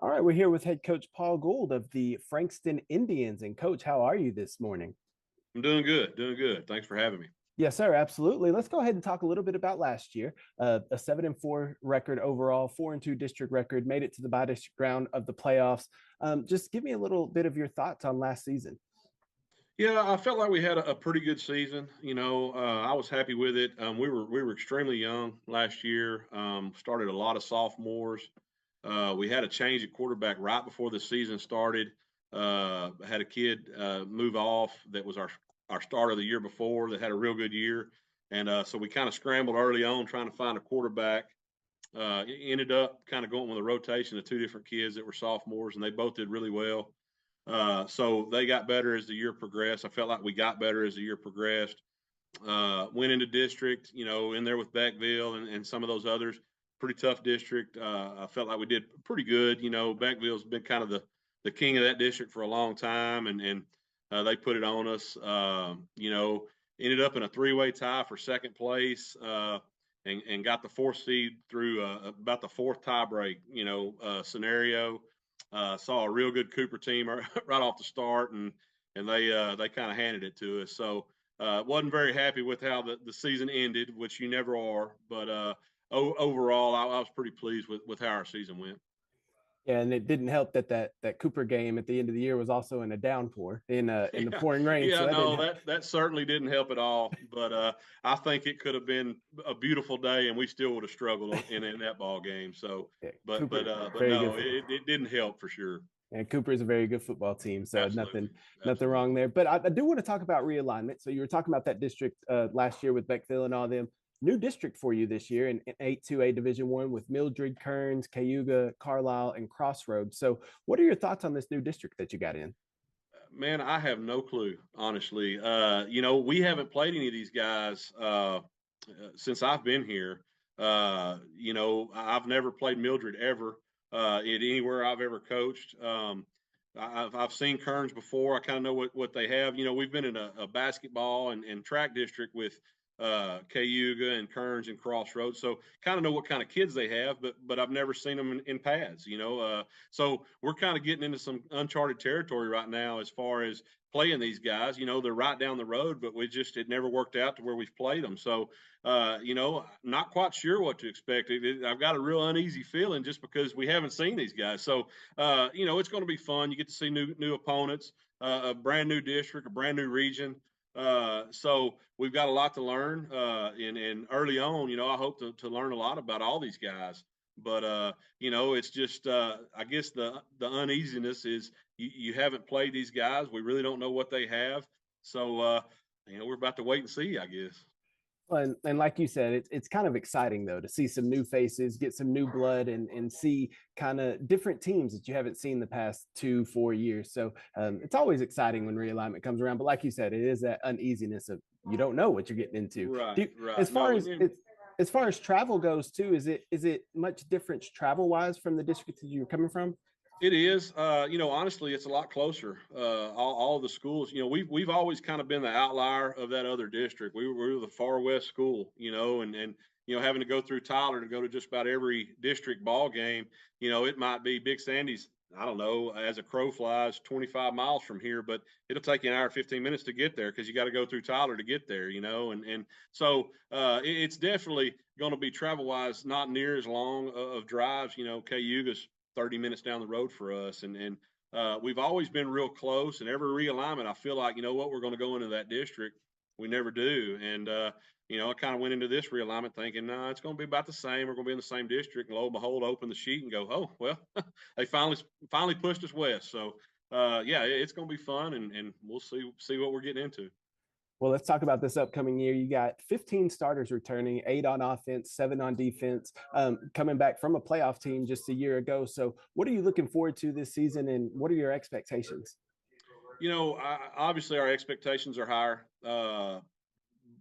All right, we're here with head coach Paul Gould of the Frankston Indians. And coach, how are you this morning? I'm doing good, doing good. Thanks for having me. Yes, sir. Absolutely. Let's go ahead and talk a little bit about last year. A 7-4 record overall, 4-2 district record, made it to the by-district round of the playoffs. Just give me a little bit of your thoughts on last season. Yeah, I felt like we had a pretty good season. I was happy with it. We were extremely young last year. Started a lot of sophomores. We had a change at quarterback right before the season started. Had a kid move off that was our starter the year before that had a real good year, and so we kind of scrambled early on trying to find a quarterback. Ended up kind of going with a rotation of two different kids that were sophomores, and they both did really well. So they got better as the year progressed. I felt like we got better as the year progressed. Went into district, in there with Beckville and some of those others. Pretty tough district. I felt like we did pretty good. Beckville's been kind of the king of that district for a long time, and they put it on us. Ended up in a three-way tie for second place, and got the fourth seed through about the fourth tie break, scenario. Saw a real good Cooper team right off the start, and they kind of handed it to us. So wasn't very happy with how the season ended, which you never are. But overall, I was pretty pleased with how our season went. Yeah, and it didn't help that Cooper game at the end of the year was also in a downpour in the Yeah, pouring rain. So yeah, that didn't no, help. that certainly didn't help at all. But I think it could have been a beautiful day, and we still would have struggled in that ball game. So, Yeah, but Cooper, but uh, but very good no, football. it didn't help for sure. And Cooper is a very good football team, so Absolutely, nothing absolutely. wrong there. But I do want to talk about realignment. So you were talking about that district last year with Beckville and all them. New district for you this year in 8-2A Division One with Mildred, Kearns, Cayuga, Carlisle, and Crossroads. So what are your thoughts on this new district that you got in? Man, I have no clue, honestly. We haven't played any of these guys since I've been here. I've never played Mildred ever at anywhere I've ever coached. I've seen Kearns before. I kind of know what they have. We've been in a basketball and track district with Cayuga and Kearns and Crossroads, so kind of know what kind of kids they have. But I've never seen them in pads. So we're kind of getting into some uncharted territory right now as far as playing these guys. They're right down the road, but it never worked out to where we've played them. So not quite sure what to expect. I've got a real uneasy feeling just because we haven't seen these guys. So it's going to be fun. You get to see new opponents, a brand new district, a brand new region. So we've got a lot to learn. And early on, I hope to learn a lot about all these guys. But it's just I guess the uneasiness is you haven't played these guys. We really don't know what they have. So we're about to wait and see, I guess. And like you said, it's kind of exciting though to see some new faces, get some new blood, and see kind of different teams that you haven't seen the past 2-4 years. So it's always exciting when realignment comes around. But like you said, it is that uneasiness of you don't know what you're getting into. Right, As right. far No, as as far as travel goes too, is it much different travel wise from the district that you're coming from? it is. Honestly, it's a lot closer. All of the schools, we've always kind of been the outlier of that other district. We were the far west school, and having to go through Tyler to go to just about every district ball game. It might be Big Sandy's. I don't know, as a crow flies, 25 miles from here, but it'll take you an hour, 15 minutes to get there because you got to go through Tyler to get there, and so it's definitely going to be travel wise not near as long of drives. Cayuga's 30 minutes down the road for us. And we've always been real close. And every realignment, I feel like, we're going to go into that district. We never do. And, I kind of went into this realignment thinking, no, it's going to be about the same. We're going to be in the same district. And lo and behold, open the sheet and go, oh, well, they finally pushed us west. So, yeah, it's going to be fun, and we'll see what we're getting into. Well, let's talk about this upcoming year. You got 15 starters returning, 8 on offense, 7 on defense, coming back from a playoff team just a year ago. So, what are you looking forward to this season, and what are your expectations? Obviously our expectations are higher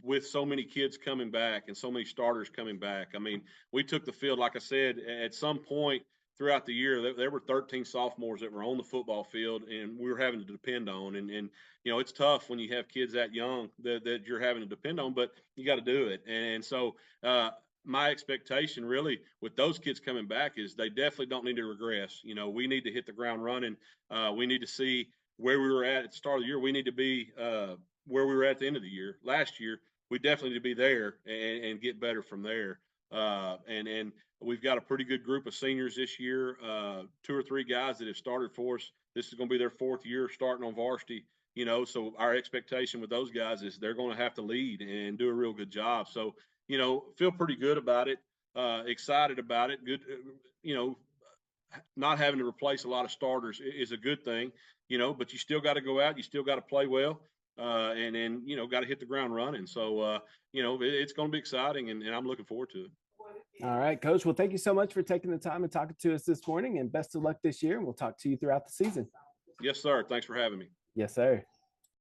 with so many kids coming back and so many starters coming back. I mean, we took the field, like I said, at some point throughout the year, there were 13 sophomores that were on the football field and we were having to depend on. And it's tough when you have kids that young that you're having to depend on, but you got to do it. And so, my expectation really with those kids coming back is they definitely don't need to regress. You know, we need to hit the ground running. We need to see where we were at the start of the year. We need to be where we were at the end of the year. Last year, we definitely need to be there and get better from there. And we've got a pretty good group of seniors this year. 2 or 3 guys that have started for us. This is going to be their 4th year starting on varsity. You know, so our expectation with those guys is they're going to have to lead and do a real good job. So, you know, feel pretty good about it, excited about it. Good, you know, not having to replace a lot of starters is a good thing, you know, but you still got to go out, you still got to play well, and then, you know, got to hit the ground running. So, you know, it's going to be exciting, and I'm looking forward to it. All right, Coach. Well, thank you so much for taking the time and talking to us this morning, and best of luck this year. And we'll talk to you throughout the season. Yes, sir. Thanks for having me. Yes, sir.